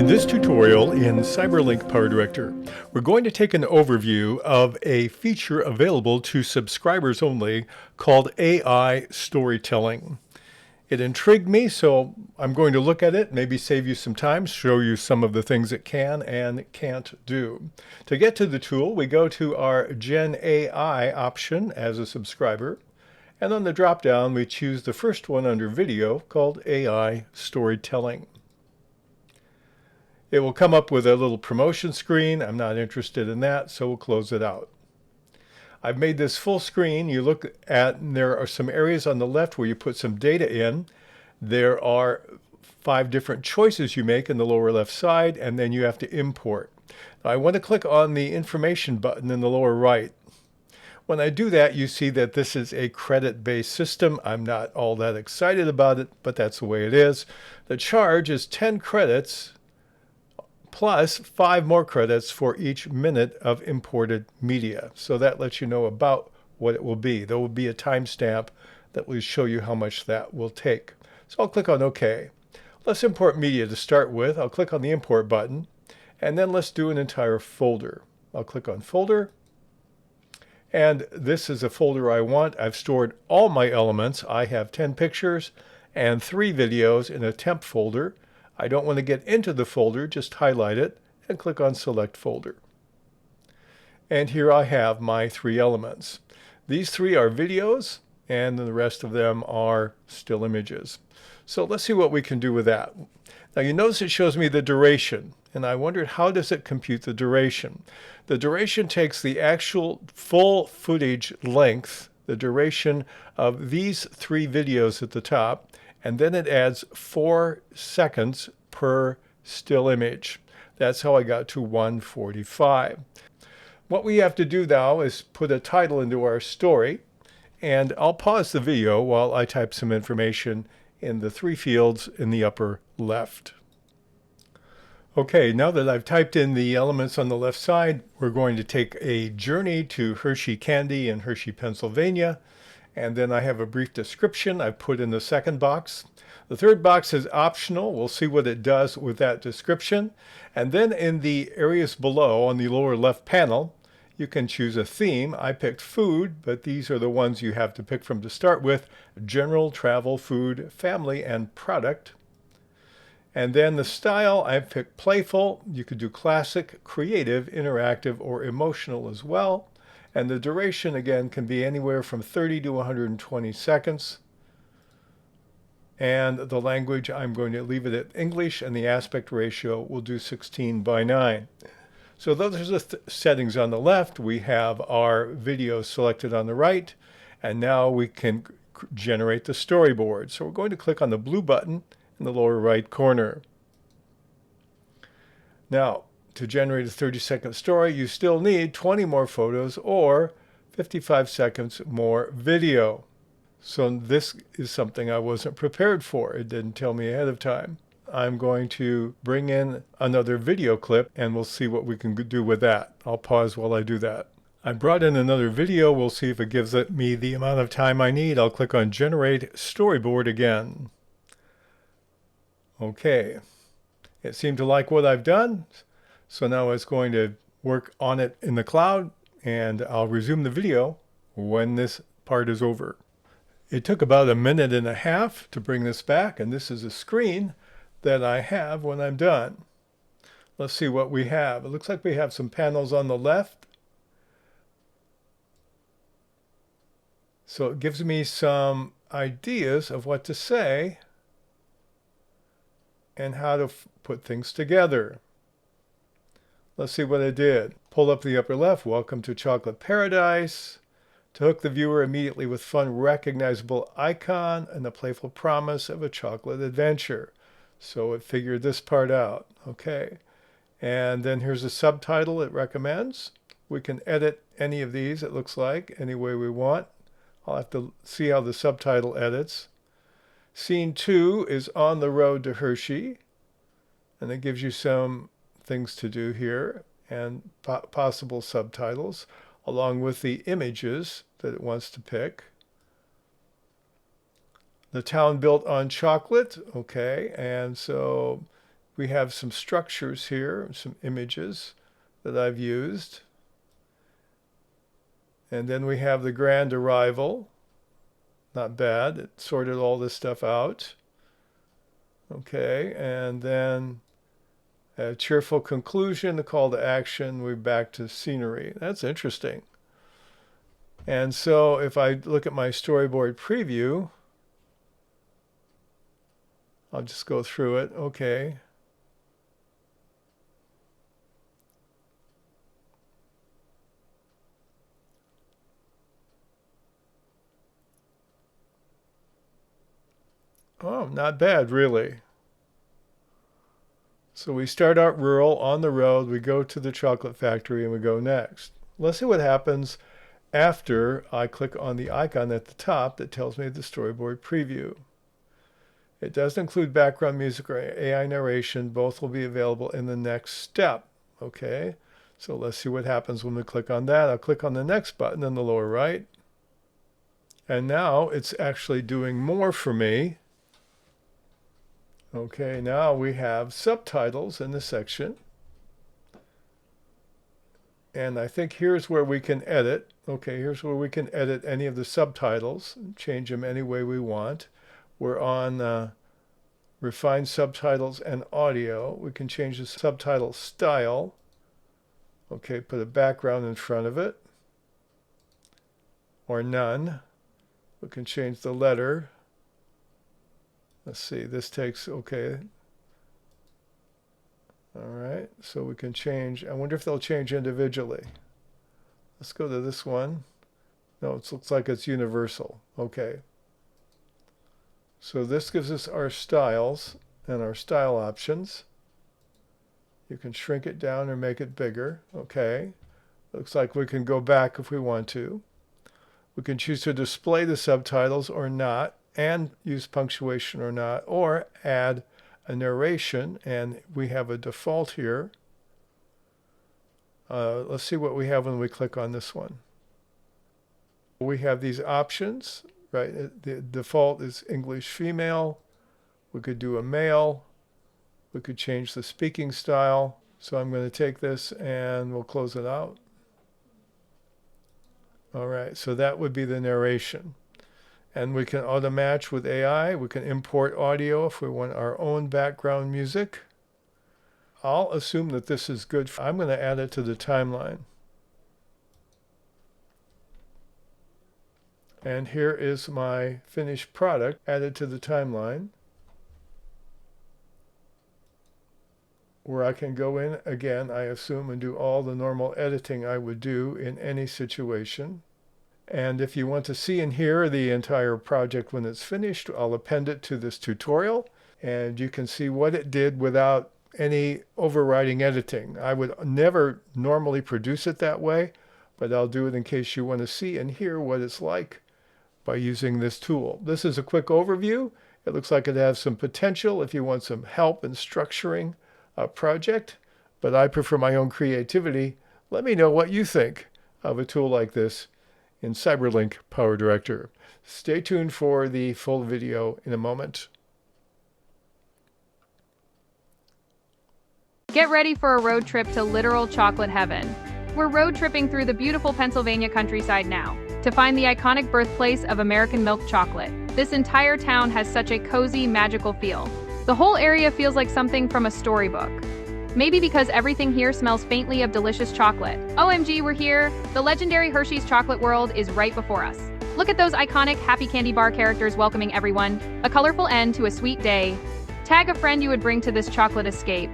In this tutorial in CyberLink PowerDirector, we're going to take an overview of a feature available to subscribers only called AI storytelling. It intrigued me, so I'm going to look at it, maybe save you some time, show you some of the things it can and can't do. To get to the tool, we go to our Gen AI option as a subscriber, and on the drop-down we choose the first one under Video called AI Storytelling. It will come up with a little promotion screen. I'm not interested in that, so we'll close it out. I've made this full screen. You look at, and there are some areas on the left where you put some data in. There are 5 different choices you make in the lower left side, and then you have to import. Now, I want to click on the information button in the lower right. When I do that, you see that this is a credit-based system. I'm not all that excited about it, but that's the way it is. The charge is 10 credits plus 5 more credits for each minute of imported media. So that lets you know about what it will be. There will be a timestamp that will show you how much that will take. So I'll click on OK. Let's import media to start with. I'll click on the import button, and then let's do an entire folder. I'll click on folder, and this is a folder I want. I've stored all my elements. I have 10 pictures and 3 videos in a temp folder. I don't want to get into the folder, just highlight it and click on Select Folder. And here I have my 3 elements. These 3 are videos, and the rest of them are still images. So let's see what we can do with that. Now you notice it shows me the duration, and I wondered, how does it compute the duration? The duration takes the actual full footage length, the duration of these 3 videos at the top, and then it adds 4 seconds per still image. That's how I got to 145. What we have to do now is put a title into our story, and I'll pause the video while I type some information in the 3 fields in the upper left. Okay, now that I've typed in the elements on the left side, we're going to take a journey to Hershey Candy in Hershey, Pennsylvania. And then I have a brief description I've put in the second box. The third box is optional. We'll see what it does with that description. And then in the areas below on the lower left panel, you can choose a theme. I picked food, but these are the ones you have to pick from to start with: general, travel, food, family, and product. And then the style, I picked playful. You could do classic, creative, interactive, or emotional as well. And the duration, again, can be anywhere from 30 to 120 seconds. And the language, I'm going to leave it at English, and the aspect ratio will do 16:9. So those are the settings on the left. We have our video selected on the right, and now we can generate the storyboard. So we're going to click on the blue button in the lower right corner. Now, to generate a 30-second story, you still need 20 more photos or 55 seconds more video. So this is something I wasn't prepared for. It didn't tell me ahead of time. I'm going to bring in another video clip, and we'll see what we can do with that. I'll pause while I do that. I brought in another video. We'll see if it gives me the amount of time I need. I'll click on Generate Storyboard again. Okay. It seemed to like what I've done. So now it's going to work on it in the cloud, and I'll resume the video when this part is over. It took about 1.5 minutes to bring this back, and this is a screen that I have when I'm done. Let's see what we have. It looks like we have some panels on the left. So it gives me some ideas of what to say and how to put things together. Let's see what I did. Pull up the upper left, welcome to Chocolate Paradise. To hook the viewer immediately with fun, recognizable icon and the playful promise of a chocolate adventure. So it figured this part out. Okay. And then here's a subtitle it recommends. We can edit any of these, it looks like, any way we want. I'll have to see how the subtitle edits. Scene 2 is on the road to Hershey. And it gives you some things to do here and possible subtitles along with the images that it wants to pick. The town built on chocolate. Okay, and so We have some structures here, some images that I've used. And then we have the grand arrival. Not bad. It sorted all this stuff out. Okay, and then a cheerful conclusion, the call to action, we're back to scenery. That's interesting. And so if I look at my storyboard preview, I'll just go through it. Okay. Oh, not bad, really. So we start out rural, on the road, we go to the chocolate factory, and we go next. Let's see what happens after I click on the icon at the top that tells me the storyboard preview. It does include background music or AI narration. Both will be available in the next step. Okay, so let's see what happens when we click on that. I'll click on the next button in the lower right. And now it's actually doing more for me. Okay, now we have subtitles in the section. And I think here's where we can edit. Okay, here's where we can edit any of the subtitles, change them any way we want. We're on Refine Subtitles and Audio. We can change the subtitle style. Okay, put a background in front of it. Or none. We can change the letter. Let's see, this takes, okay. All right, so we can change. I wonder if they'll change individually. Let's go to this one. No, it looks like it's universal. Okay. So this gives us our styles and our style options. You can shrink it down or make it bigger. Okay. Looks like we can go back if we want to. We can choose to display the subtitles or not, and use punctuation or not, or add a narration, and we have a default here. Let's see what we have when we click on this one. We have these options, right? The default is English female. We could do a male. We could change the speaking style. So I'm going to take this and we'll close it out. All right, so that would be the narration. And we can auto match with AI. We can import audio if we want our own background music. I'll assume that this is good. I'm going to add it to the timeline. And here is my finished product added to the timeline, where I can go in again, I assume, and do all the normal editing I would do in any situation. And if you want to see and hear the entire project when it's finished, I'll append it to this tutorial, and you can see what it did without any overriding editing. I would never normally produce it that way, but I'll do it in case you want to see and hear what it's like by using this tool. This is a quick overview. It looks like it has some potential if you want some help in structuring a project, but I prefer my own creativity. Let me know what you think of a tool like this in CyberLink PowerDirector. Stay tuned for the full video in a moment. Get ready for a road trip to literal chocolate heaven. We're road tripping through the beautiful Pennsylvania countryside now to find the iconic birthplace of American milk chocolate. This entire town has such a cozy, magical feel. The whole area feels like something from a storybook. Maybe because everything here smells faintly of delicious chocolate. OMG, we're here! The legendary Hershey's chocolate world is right before us. Look at those iconic Happy Candy Bar characters welcoming everyone. A colorful end to a sweet day. Tag a friend you would bring to this chocolate escape.